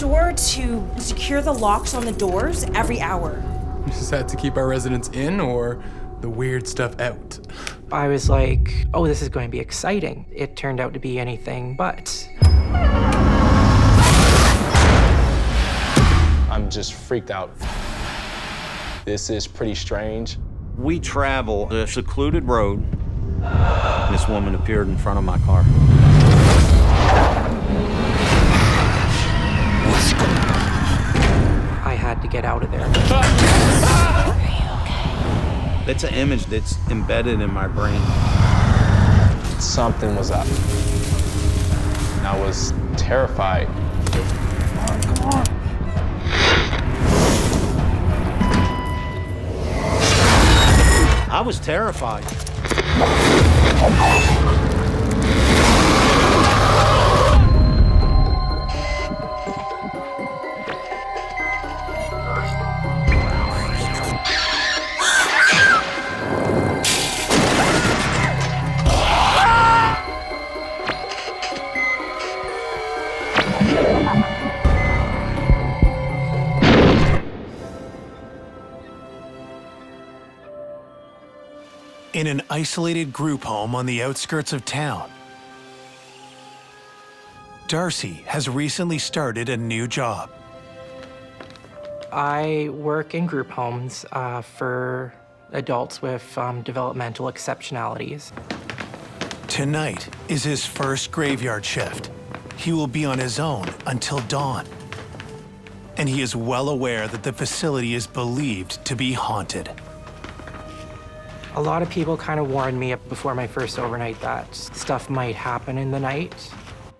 sure to secure the locks on the doors every hour. Is that to keep our residents in or the weird stuff out? I was like, oh, this is going to be exciting. It turned out to be anything but. I'm just freaked out. This is pretty strange. We travel a secluded road. This woman appeared in front of my car. I had to get out of there. It's an image that's embedded in my brain. Something was up. And I was terrified. Come on. I was terrified. In an isolated group home on the outskirts of town, Darcy has recently started a new job. I work in group homes for adults with developmental exceptionalities. Tonight is his first graveyard shift. He will be on his own until dawn. And he is well aware that the facility is believed to be haunted. A lot of people kind of warned me before my first overnight that stuff might happen in the night.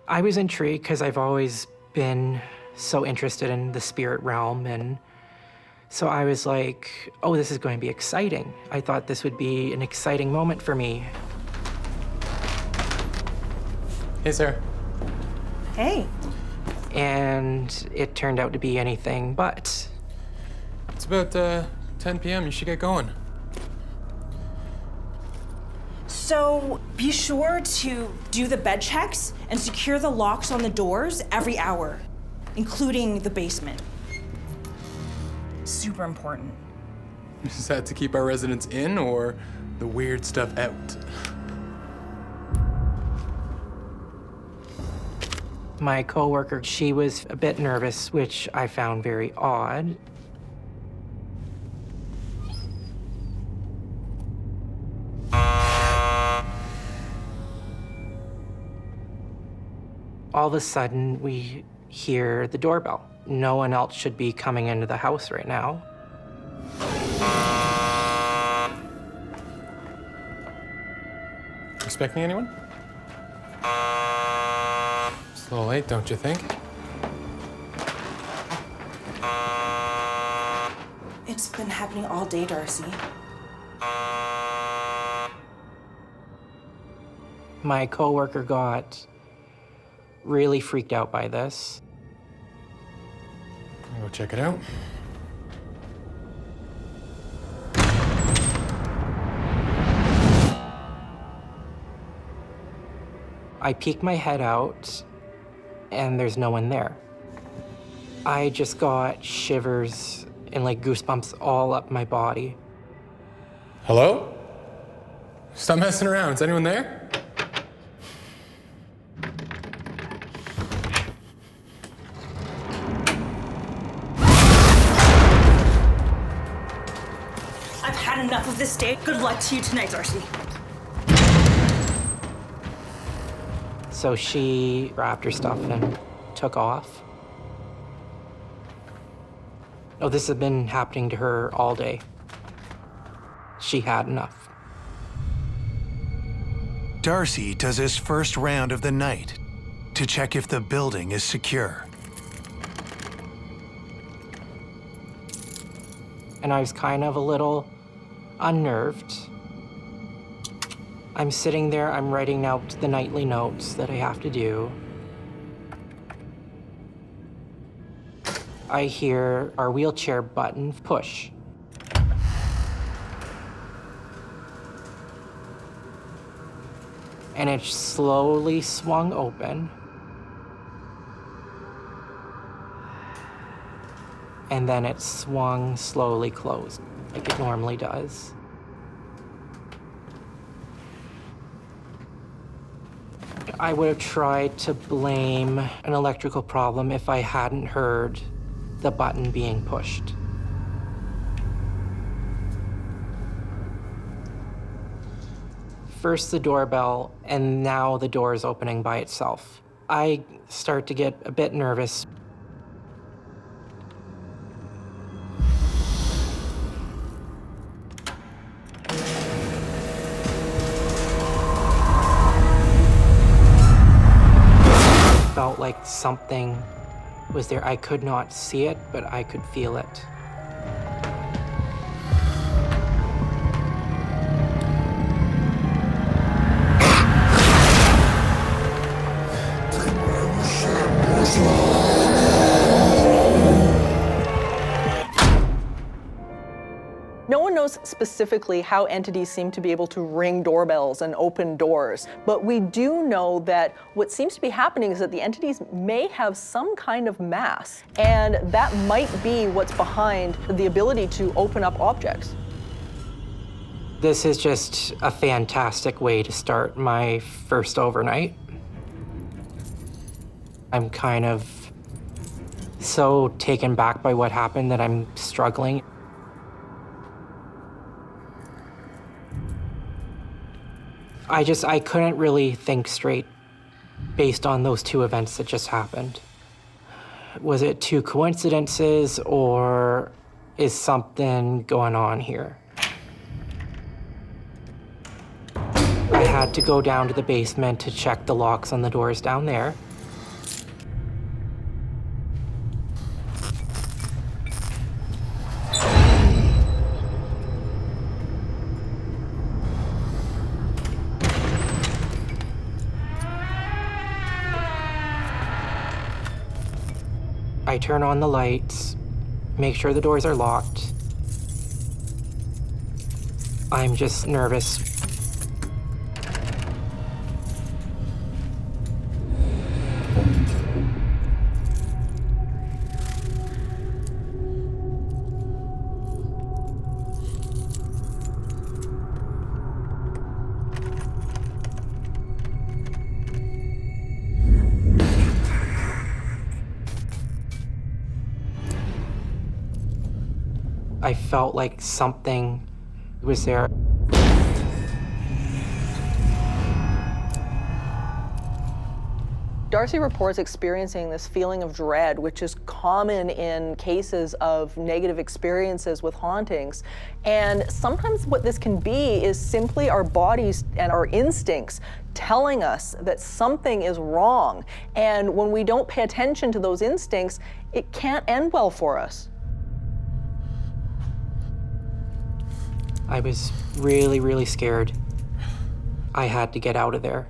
I was intrigued because I've always been so interested in the spirit realm, and so I was like, oh, this is going to be exciting. I thought this would be an exciting moment for me. Hey, Sarah. Hey. And it turned out to be anything but. It's about 10 p.m. You should get going. So be sure to do the bed checks and secure the locks on the doors every hour, including the basement. Super important. Is that to keep our residents in or the weird stuff out? My coworker, she was a bit nervous, which I found very odd. All of a sudden, we hear the doorbell. No one else should be coming into the house right now. Expecting anyone? It's a little late, don't you think? It's been happening all day, Darcy. My coworker got really freaked out by this. I'll go check it out. I peek my head out, and there's no one there. I just got shivers and like goosebumps all up my body. Hello? Stop messing around. Is anyone there? I've had enough of this day. Good luck to you tonight, Darcy. So she grabbed her stuff and took off. Oh, this had been happening to her all day. She had enough. Darcy does his first round of the night to check if the building is secure. And I was kind of a little unnerved. I'm sitting there, I'm writing out the nightly notes that I have to do. I hear our wheelchair button push. And it slowly swung open. and then it swung slowly closed, like it normally does. I would have tried to blame an electrical problem if I hadn't heard the button being pushed. First the doorbell, and now the door is opening by itself. I start to get a bit nervous. Felt like something was there. I could not see it, but I could feel it. No one knows specifically how entities seem to be able to ring doorbells and open doors, but we do know that what seems to be happening is that the entities may have some kind of mass, and that might be what's behind the ability to open up objects. This is just a fantastic way to start my first overnight. I'm kind of so taken back by what happened that I'm struggling. I couldn't really think straight based on those two events that just happened. Was it two coincidences, or is something going on here? I had to go down to the basement to check the locks on the doors down there. I turn on the lights, make sure the doors are locked. I'm just nervous. I felt like something was there. Darcy reports experiencing this feeling of dread, which is common in cases of negative experiences with hauntings. And sometimes what this can be is simply our bodies and our instincts telling us that something is wrong. And when we don't pay attention to those instincts, it can't end well for us. I was really, really scared. I had to get out of there.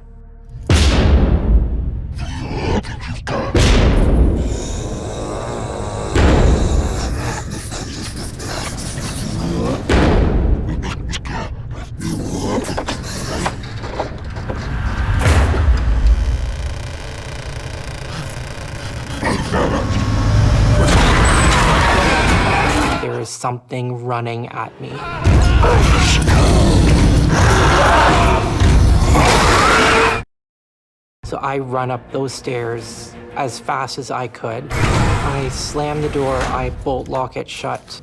There is something running at me. So I run up those stairs as fast as I could. I slam the door, I bolt lock it shut.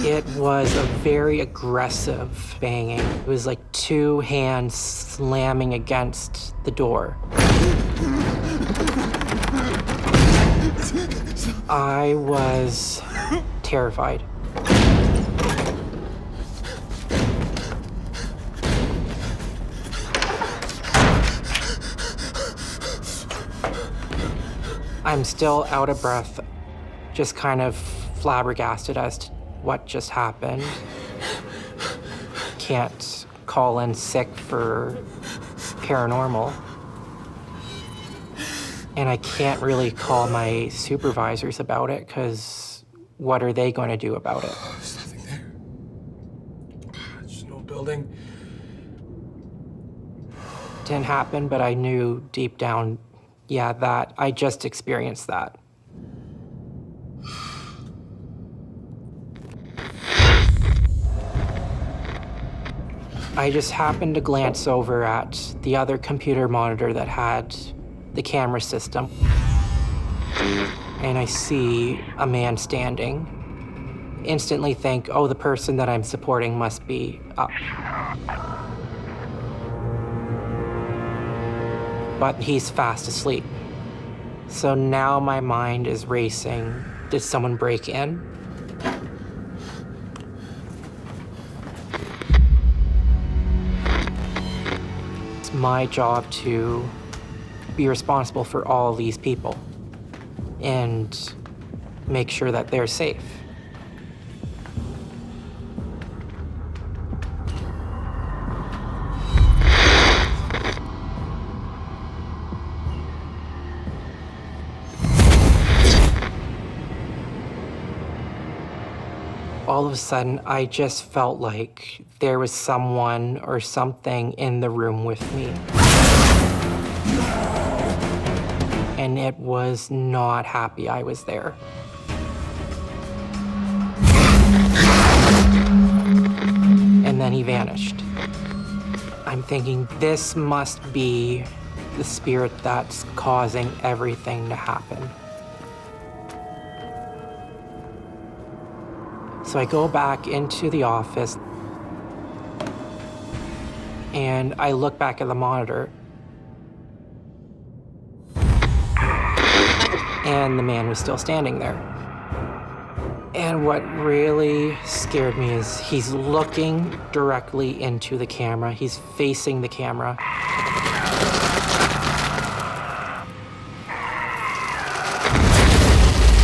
It was a very aggressive banging. It was like two hands slamming against the door. I was terrified. I'm still out of breath, just kind of flabbergasted as what just happened. Can't call in sick for paranormal. And I can't really call my supervisors about it because what are they going to do about it? There's nothing there. There's no building. Didn't happen, but I knew deep down, yeah, that I just experienced that. I just happened to glance over at the other computer monitor that had the camera system, and I see a man standing. Instantly think, oh, the person that I'm supporting must be up. But he's fast asleep. So now my mind is racing. Did someone break in? It's my job to be responsible for all these people and make sure that they're safe. All of a sudden, I just felt like there was someone or something in the room with me. And it was not happy I was there. And then he vanished. I'm thinking, this must be the spirit that's causing everything to happen. So I go back into the office and I look back at the monitor and the man was still standing there. And what really scared me is he's looking directly into the camera. He's facing the camera.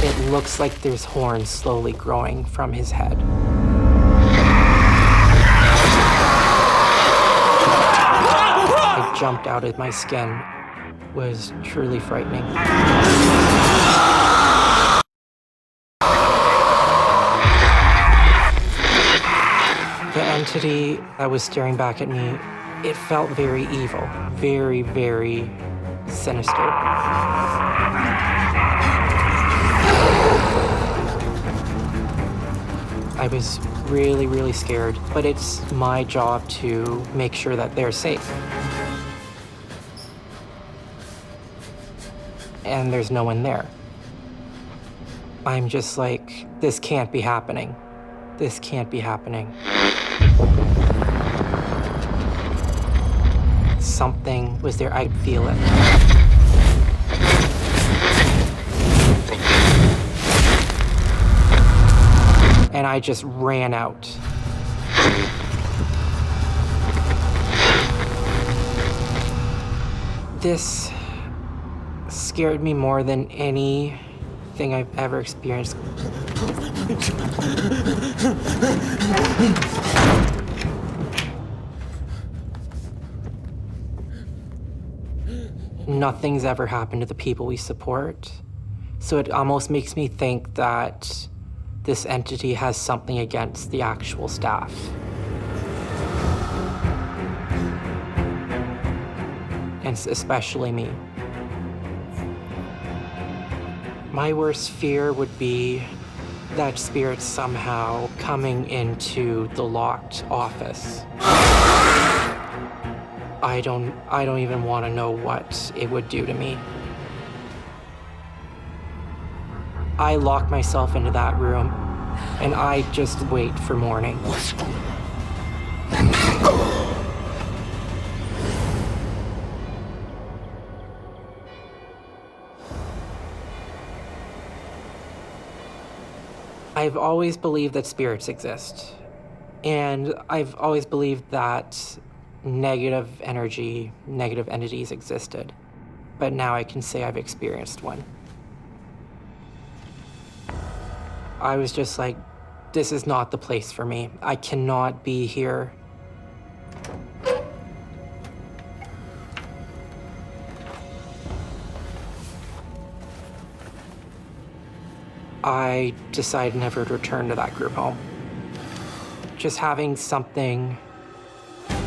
It looks like there's horns slowly growing from his head. I jumped out of my skin. It was truly frightening. The entity that was staring back at me, it felt very evil, very, very sinister. I was really, really scared, but it's my job to make sure that they're safe. And there's no one there. I'm just like, this can't be happening. This can't be happening. Something was there, I could feel it. And I just ran out. This scared me more than anything I've ever experienced. Nothing's ever happened to the people we support. So it almost makes me think that this entity has something against the actual staff. And especially me. My worst fear would be that spirit somehow coming into the locked office. I don't even want to know what it would do to me. I lock myself into that room, and I just wait for morning. I've always believed that spirits exist, and I've always believed that negative energy, negative entities existed, but now I can say I've experienced one. I was just like, this is not the place for me. I cannot be here. I decided never to return to that group home. Just having something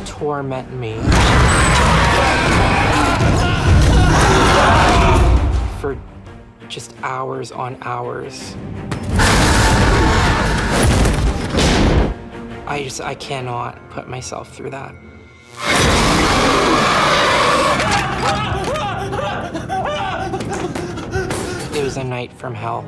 torment me for just hours on hours. I cannot put myself through that. It was a night from hell.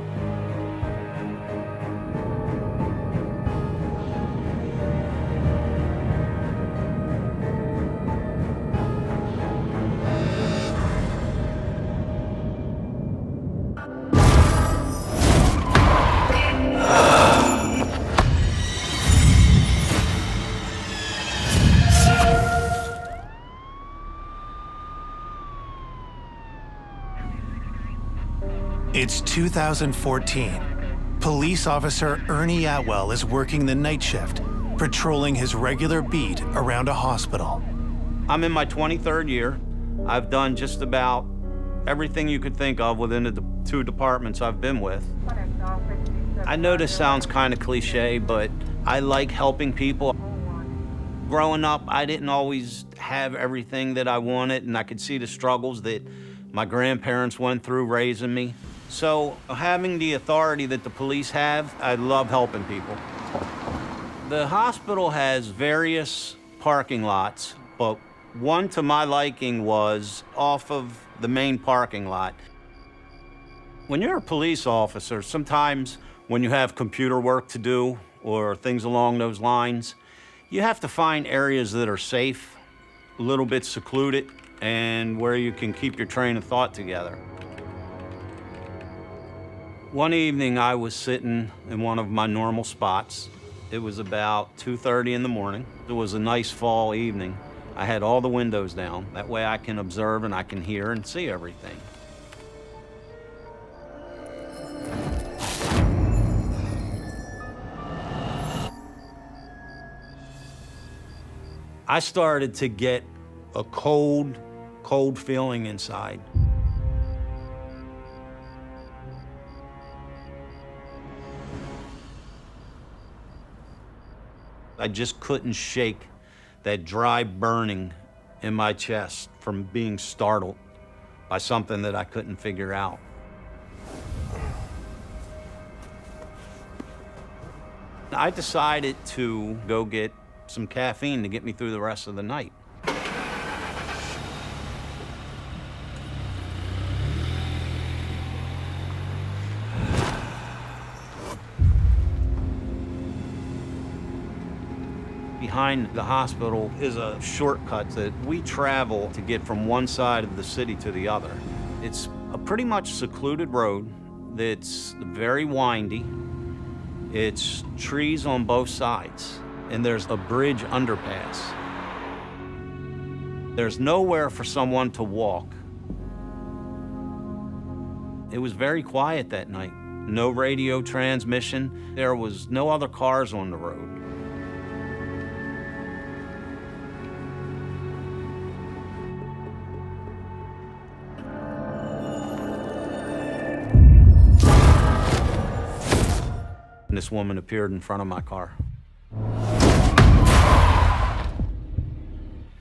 It's 2014. Police officer Ernie Atwell is working the night shift, patrolling his regular beat around a hospital. I'm in my 23rd year. I've done just about everything you could think of within the two departments I've been with. I know this sounds kind of cliche, but I like helping people. Growing up, I didn't always have everything that I wanted, and I could see the struggles that my grandparents went through raising me. So having the authority that the police have, I love helping people. The hospital has various parking lots, but one to my liking was off of the main parking lot. When you're a police officer, sometimes when you have computer work to do or things along those lines, you have to find areas that are safe, a little bit secluded, and where you can keep your train of thought together. One evening, I was sitting in one of my normal spots. It was about 2:30 in the morning. It was a nice fall evening. I had all the windows down. That way I can observe and I can hear and see everything. I started to get a cold feeling inside. I just couldn't shake that dry burning in my chest from being startled by something that I couldn't figure out. I decided to go get some caffeine to get me through the rest of the night. Behind the hospital is a shortcut that we travel to get from one side of the city to the other. It's a pretty much secluded road that's very windy. It's trees on both sides, and there's a bridge underpass. There's nowhere for someone to walk. It was very quiet that night. No radio transmission. There was no other cars on the road. And this woman appeared in front of my car.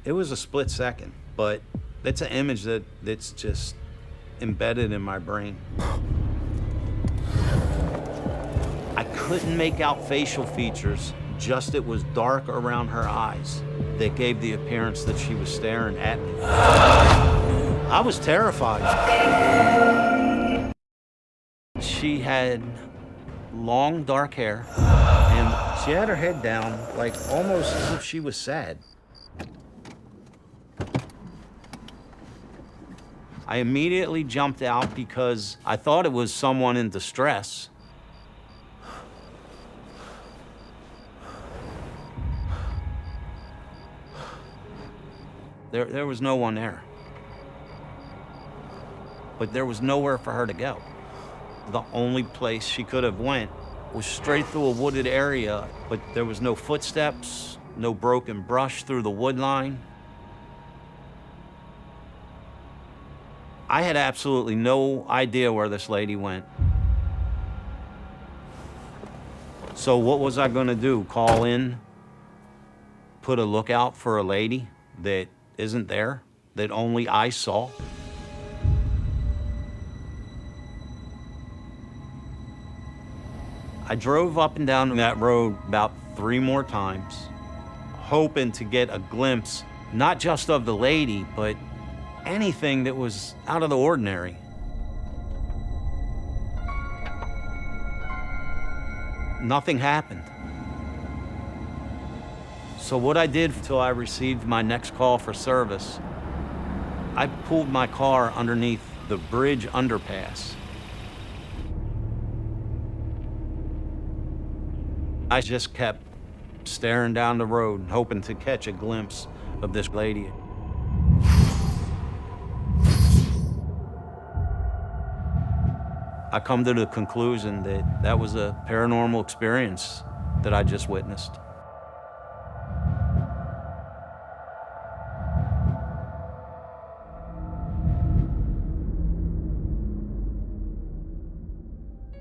It was a split second, but it's an image that's just embedded in my brain. I couldn't make out facial features, just it was dark around her eyes that gave the appearance that she was staring at me. I was terrified. She had long, dark hair, and she had her head down, like almost as if she was sad. I immediately jumped out because I thought it was someone in distress. There was no one there. But there was nowhere for her to go. The only place she could have went was straight through a wooded area, but there was no footsteps, no broken brush through the wood line. I had absolutely no idea where this lady went. So what was I gonna do? Call in, put a lookout for a lady that isn't there, that only I saw? I drove up and down that road about 3 more times, hoping to get a glimpse, not just of the lady, but anything that was out of the ordinary. Nothing happened. So what I did until I received my next call for service, I pulled my car underneath the bridge underpass. I just kept staring down the road, hoping to catch a glimpse of this lady. I come to the conclusion that that was a paranormal experience that I just witnessed.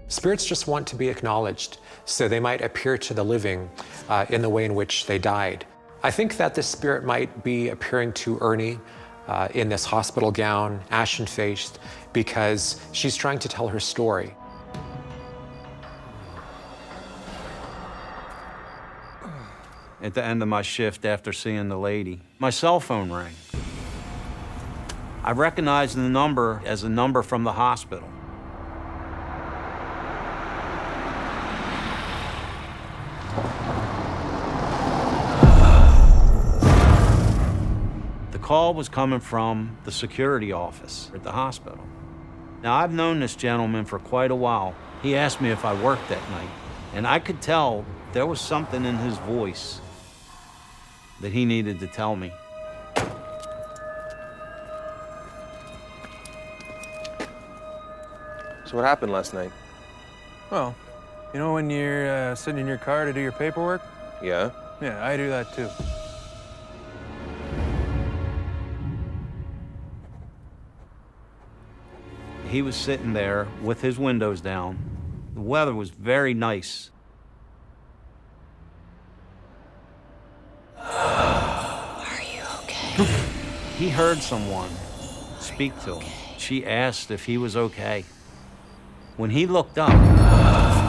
Spirits just want to be acknowledged, so they might appear to the living in the way in which they died. I think that this spirit might be appearing to Ernie in this hospital gown, ashen-faced, because she's trying to tell her story. At the end of my shift after seeing the lady, my cell phone rang. I recognized the number as a number from the hospital. The call was coming from the security office at the hospital. Now, I've known this gentleman for quite a while. He asked me if I worked that night, and I could tell there was something in his voice that he needed to tell me. So what happened last night? Well, you know when you're sitting in your car to do your paperwork? Yeah? Yeah, I do that too. He was sitting there with his windows down. The weather was very nice. Are you okay? He heard someone speak to him. She asked if he was okay. When he looked up,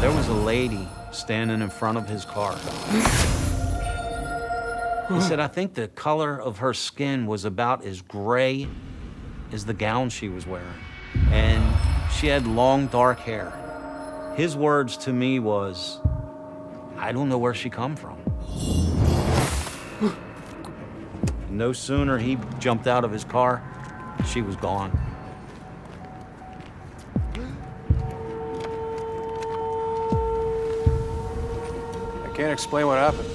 there was a lady standing in front of his car. He said, I think the color of her skin was about as gray as the gown she was wearing. And she had long, dark hair. His words to me was, I don't know where she come from. No sooner he jumped out of his car, she was gone. I can't explain what happened.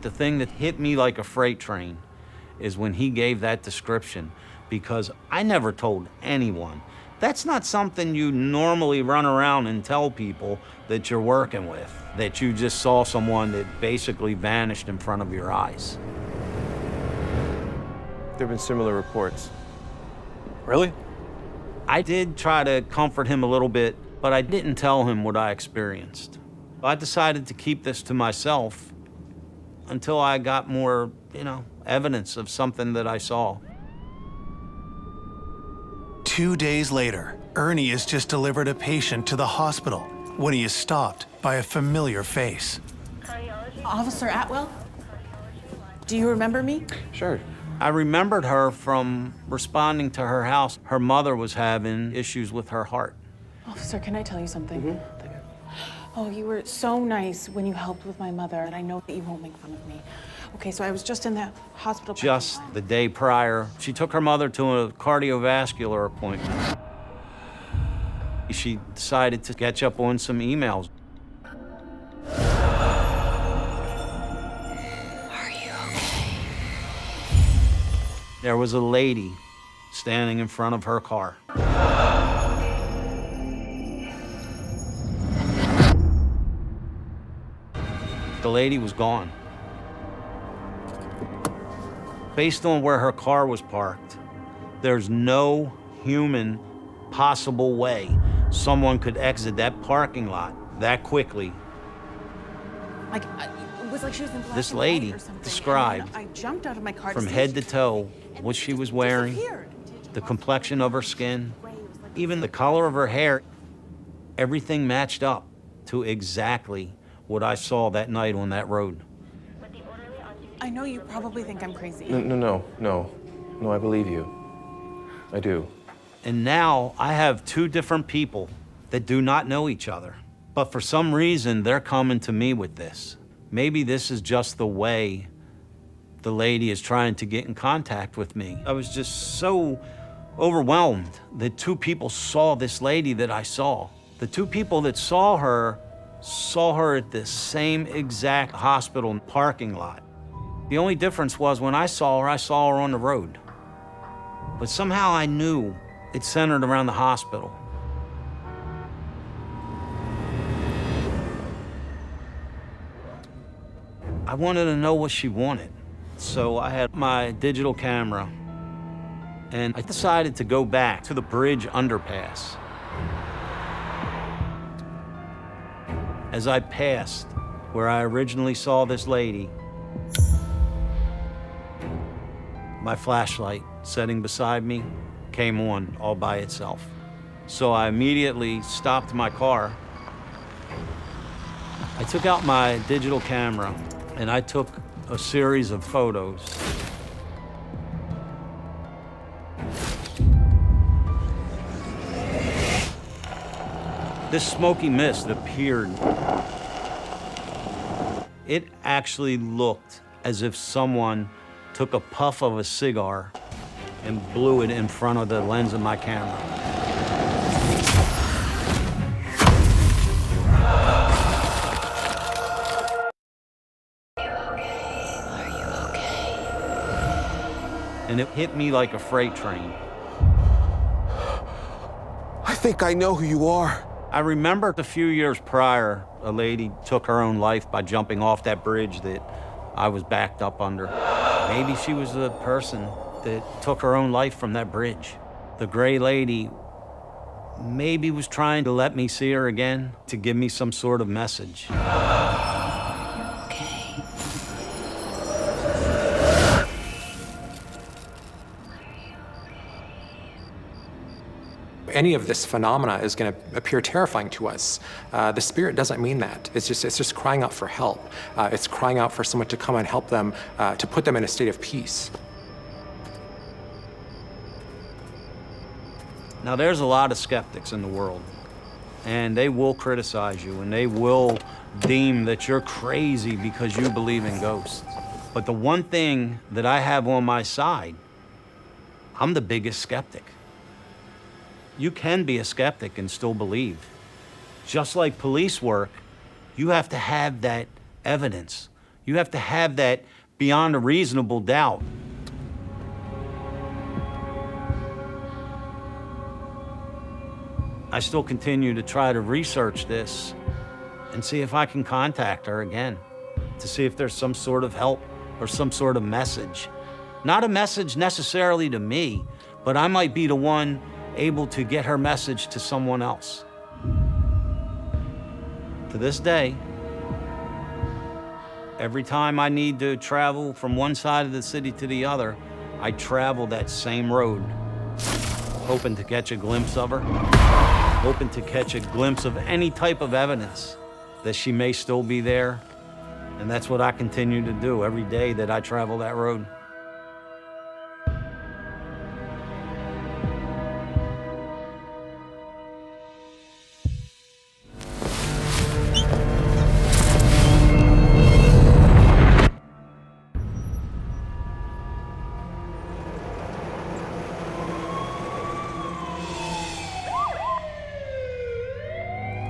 The thing that hit me like a freight train is when he gave that description, because I never told anyone. That's not something you normally run around and tell people that you're working with, that you just saw someone that basically vanished in front of your eyes. There have been similar reports. Really? I did try to comfort him a little bit, but I didn't tell him what I experienced. I decided to keep this to myself until I got more, evidence of something that I saw. 2 days later, Ernie has just delivered a patient to the hospital when he is stopped by a familiar face. Officer Atwell? Do you remember me? Sure. I remembered her from responding to her house. Her mother was having issues with her heart. Officer, can I tell you something? Oh, you were so nice when you helped with my mother, and I know that you won't make fun of me. Okay, so I was just in that hospital. Just the day prior, she took her mother to a cardiovascular appointment. She decided to catch up on some emails. Are you okay? There was a lady standing in front of her car. the lady was gone. Based on where her car was parked, there's no human possible way someone could exit that parking lot that quickly. Like, it was like she was in black This and lady white or something, described and I jumped out of my car from see head if to she- toe what she was wearing, the complexion of her skin, even the color of her hair. Everything matched up to exactly what I saw that night on that road. I know you probably think I'm crazy. No, I believe you. I do. And now I have two different people that do not know each other. But for some reason, they're coming to me with this. Maybe this is just the way the lady is trying to get in contact with me. I was just so overwhelmed that two people saw this lady that I saw. The two people that saw her at the same exact hospital parking lot. The only difference was when I saw her on the road. But somehow I knew it centered around the hospital. I wanted to know what she wanted. So I had my digital camera, and I decided to go back to the bridge underpass. As I passed where I originally saw this lady, my flashlight sitting beside me came on all by itself. So I immediately stopped my car. I took out my digital camera and I took a series of photos. This smoky mist appeared. It actually looked as if someone took a puff of a cigar and blew it in front of the lens of my camera. And it hit me like a freight train. I think I know who you are. I remember a few years prior, a lady took her own life by jumping off that bridge that I was backed up under. Maybe she was the person that took her own life from that bridge. The gray lady maybe was trying to let me see her again, to give me some sort of message. Any of this phenomena is going to appear terrifying to us. The spirit doesn't mean that. It's just crying out for help. It's crying out for someone to come and help them, to put them in a state of peace. Now, there's a lot of skeptics in the world, and they will criticize you, and they will deem that you're crazy because you believe in ghosts. But the one thing that I have on my side, I'm the biggest skeptic. You can be a skeptic and still believe. Just like police work, you have to have that evidence. You have to have that beyond a reasonable doubt. I still continue to try to research this and see if I can contact her again, to see if there's some sort of help or some sort of message. Not a message necessarily to me, but I might be the one able to get her message to someone else. To this day, every time I need to travel from one side of the city to the other, I travel that same road, hoping to catch a glimpse of her, hoping to catch a glimpse of any type of evidence that she may still be there. And that's what I continue to do every day that I travel that road.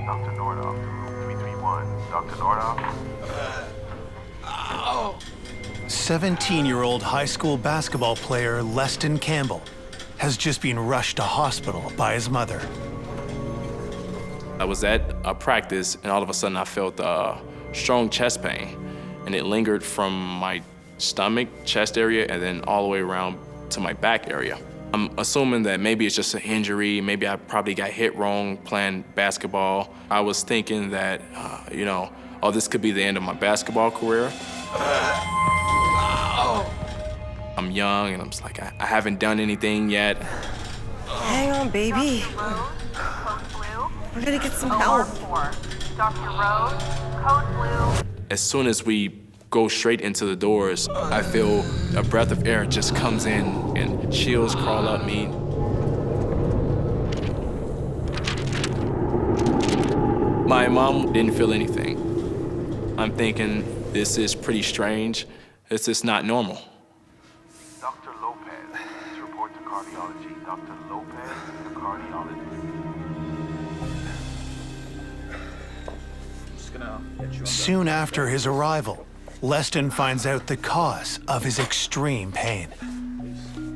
Dr. Nordoff, 331. Dr. Nordoff? 17-year-old high school basketball player Leston Campbell has just been rushed to hospital by his mother. I was at a practice, and all of a sudden I felt strong chest pain. and it lingered from my stomach, chest area, and then all the way around to my back area. I'm assuming that maybe it's just an injury, maybe I probably got hit wrong playing basketball. I was thinking that, oh, this could be the end of my basketball career. I'm young, and I'm just like, I haven't done anything yet. Hang on, baby. We're gonna get some help. Dr. Rose, code blue. As soon as we go straight into the doors, I feel a breath of air just comes in and chills crawl up me. My mom didn't feel anything. I'm thinking, this is pretty strange. This is not normal. Dr. Lopez, please report to cardiology. Dr. Lopez, the cardiologist. Soon after his arrival, Leston finds out the cause of his extreme pain.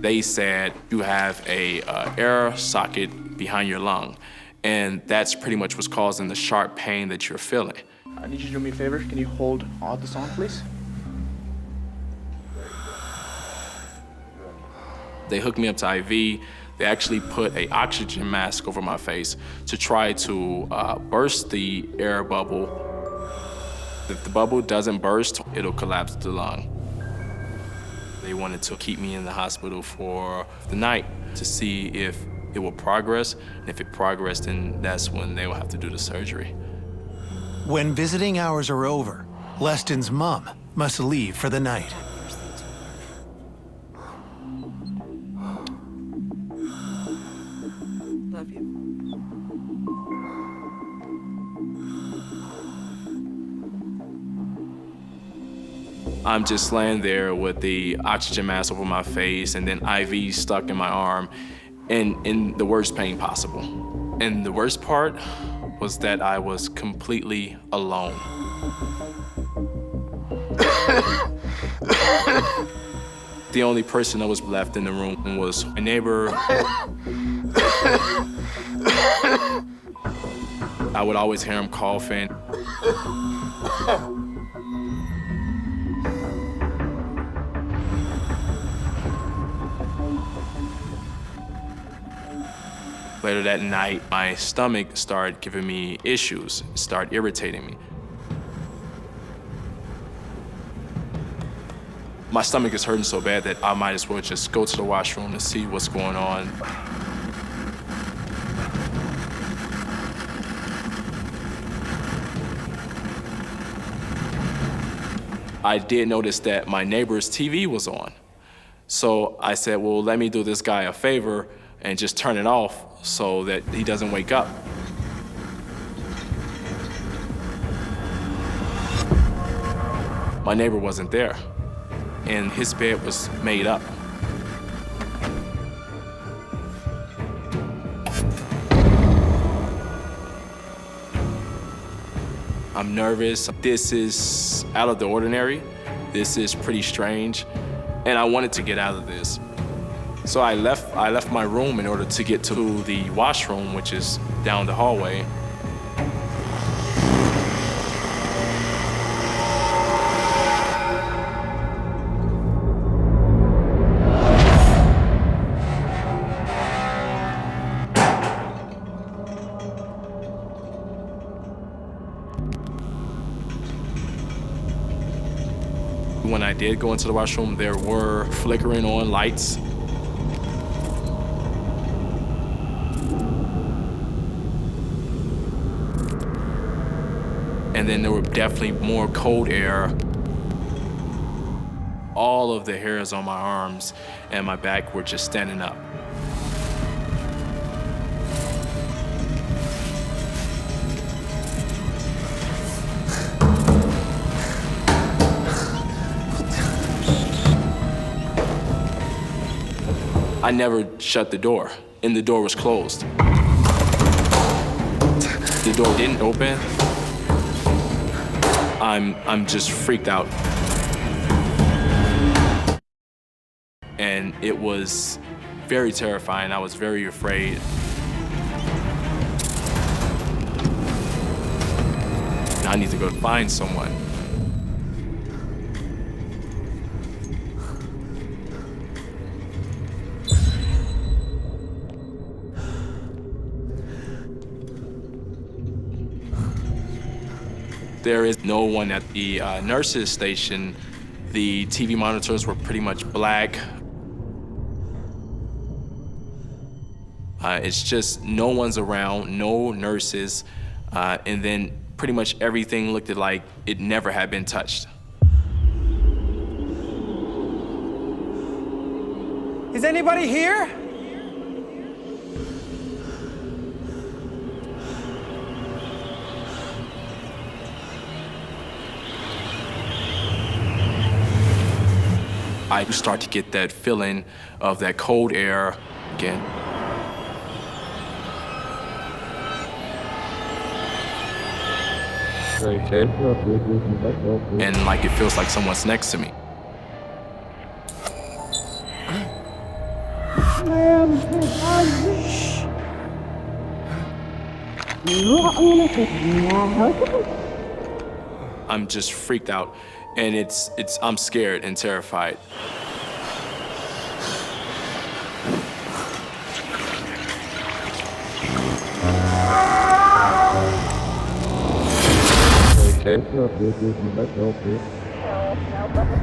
They said you have a air socket behind your lung, and that's pretty much what's causing the sharp pain that you're feeling. I need you to do me a favor. Can you hold all this on, please? They hooked me up to IV. They actually put an oxygen mask over my face to try to burst the air bubble. If the bubble doesn't burst, it'll collapse the lung. They wanted to keep me in the hospital for the night to see if it will progress. And if it progressed, then that's when they will have to do the surgery. When visiting hours are over, Leston's mom must leave for the night. Love you. I'm just laying there with the oxygen mask over my face and then IV stuck in my arm and in the worst pain possible. And the worst part was that I was completely alone. The only person that was left in the room was my neighbor. I would always hear him coughing. Later that night, my stomach started giving me issues, started irritating me. My stomach is hurting so bad that I might as well just go to the washroom to see what's going on. I did notice that my neighbor's TV was on. So I said, well, let me do this guy a favor and just turn it off so that he doesn't wake up. My neighbor wasn't there, and his bed was made up. I'm nervous. This is out of the ordinary. This is pretty strange, and I wanted to get out of this. So I left my room in order to get to the washroom, which is down the hallway. When I did go into the washroom, there were flickering on lights. And then there were definitely more cold air. All of the hairs on my arms and my back were just standing up. I never shut the door, and the door was closed. The door didn't open. I'm just freaked out. And it was very terrifying. I was very afraid. I need to go find someone. There is no one at the nurses' station. The TV monitors were pretty much black. It's just no one's around, no nurses, and then pretty much everything looked like it never had been touched. Is anybody here? I start to get that feeling of that cold air again. And like it feels like someone's next to me. I'm just freaked out, and I'm scared and terrified.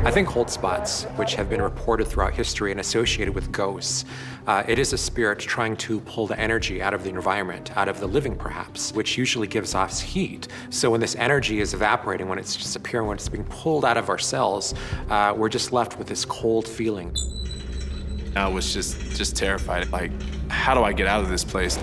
I think cold spots, which have been reported throughout history and associated with ghosts, it is a spirit trying to pull the energy out of the environment, out of the living perhaps, which usually gives off heat. So when this energy is evaporating, when it's disappearing, when it's being pulled out of our cells, we're just left with this cold feeling. I was just terrified. Like, how do I get out of this place?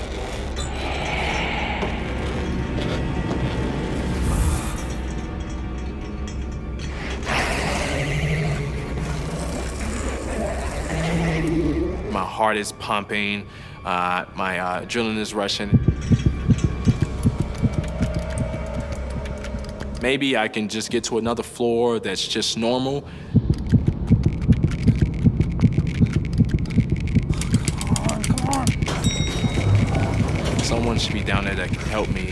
My heart is pumping, my adrenaline is rushing. Maybe I can just get to another floor that's just normal. Come on. Someone should be down there that can help me.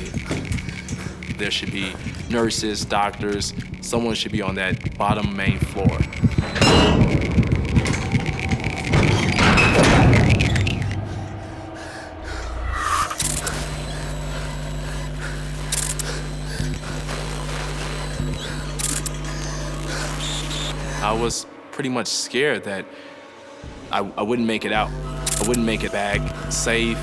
There should be nurses, doctors. Someone should be on that bottom main floor. I was pretty much scared that I wouldn't make it out. I wouldn't make it back safe.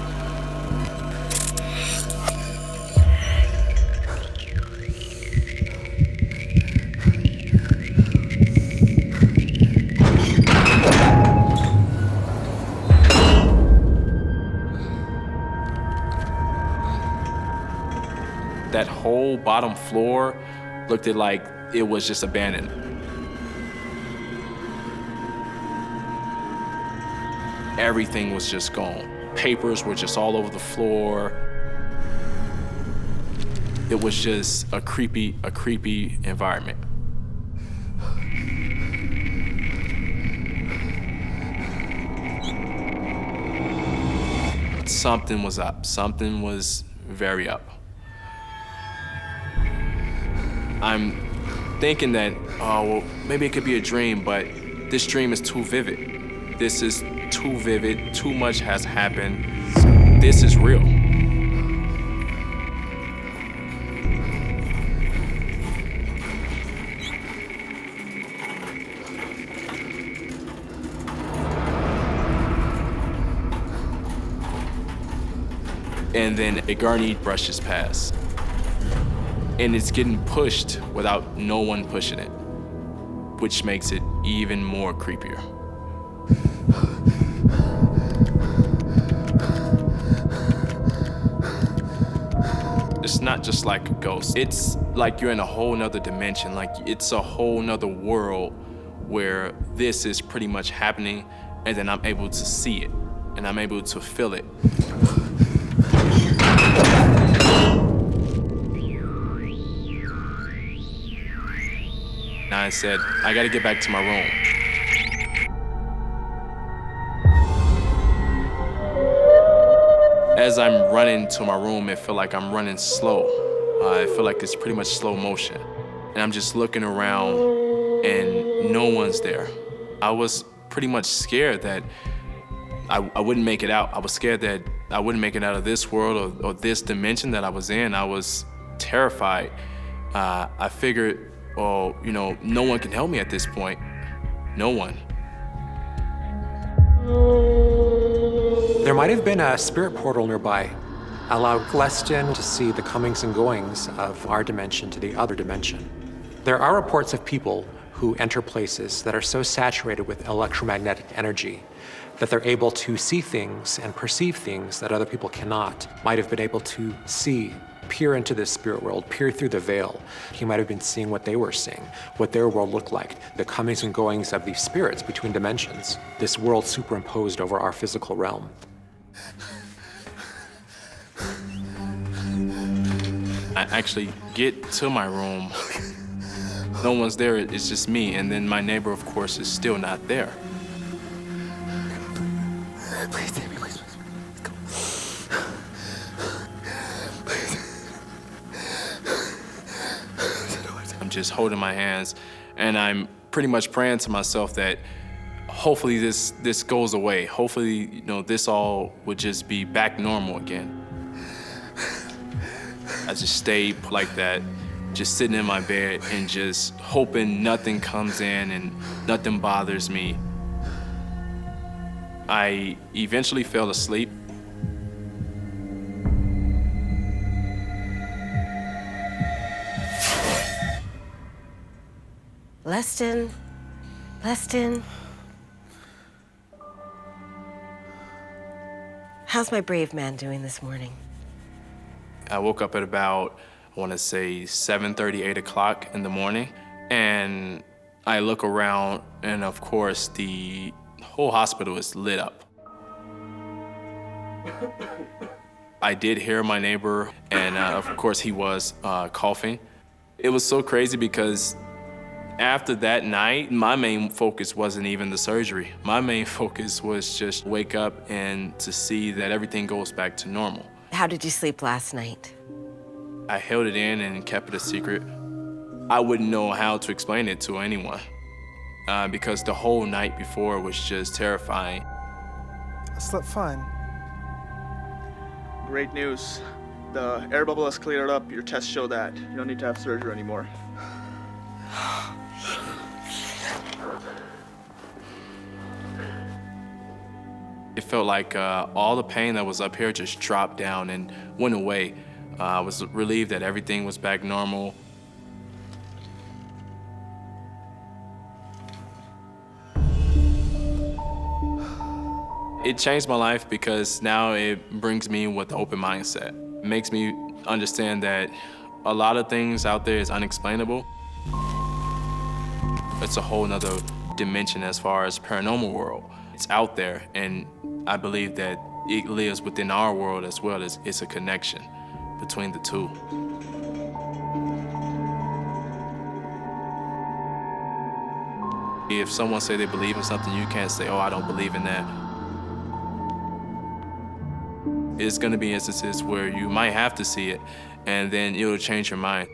That whole bottom floor looked like it was just abandoned. Everything was just gone. Papers were just all over the floor. It was just a creepy environment. Something was up. Something was very up. I'm thinking that, oh, well, maybe it could be a dream, but this dream is too vivid. This is too vivid, too much has happened. This is real. And then a gurney brushes past. And it's getting pushed without no one pushing it, which makes it even more creepier. It's not just like a ghost. It's like you're in a whole nother dimension. Like it's a whole nother world where this is pretty much happening, and then I'm able to see it, and I'm able to feel it. And I said, I gotta get back to my room. As I'm running to my room, it felt like I'm running slow. I feel like it's pretty much slow motion. And I'm just looking around and no one's there. I was pretty much scared that I wouldn't make it out. I was scared that I wouldn't make it out of this world or this dimension that I was in. I was terrified. I figured, well, you know, no one can help me at this point. No one. There might have been a spirit portal nearby. Allow Gleston to see the comings and goings of our dimension to the other dimension. There are reports of people who enter places that are so saturated with electromagnetic energy that they're able to see things and perceive things that other people cannot. Might have been able to see, peer into the spirit world, peer through the veil. He might have been seeing what they were seeing, what their world looked like, the comings and goings of these spirits between dimensions, this world superimposed over our physical realm. I actually get to my room. No one's there, it's just me, and then my neighbor, of course, is still not there. Please take me, please. I'm just holding my hands, and I'm pretty much praying to myself that hopefully this goes away. Hopefully, you know, this all would just be back normal again. I just stayed like that, just sitting in my bed and just hoping nothing comes in and nothing bothers me. I eventually fell asleep. Leston. How's my brave man doing this morning? I woke up at about, I want to say 7:30, 8 o'clock in the morning, and I look around, and of course, the whole hospital is lit up. I did hear my neighbor, and of course, he was coughing. It was so crazy because after that night, my main focus wasn't even the surgery. My main focus was just wake up and to see that everything goes back to normal. How did you sleep last night? I held it in and kept it a secret. I wouldn't know how to explain it to anyone because the whole night before was just terrifying. I slept fine. Great news. The air bubble has cleared up. Your tests show that. You don't need to have surgery anymore. It felt like all the pain that was up here just dropped down and went away. I was relieved that everything was back normal. It changed my life because now it brings me with an open mindset. It makes me understand that a lot of things out there is unexplainable. It's a whole nother dimension as far as paranormal world. It's out there, and I believe that it lives within our world as well. It's a connection between the two. If someone say they believe in something, you can't say, oh, I don't believe in that. It's gonna be instances where you might have to see it, and then it'll change your mind.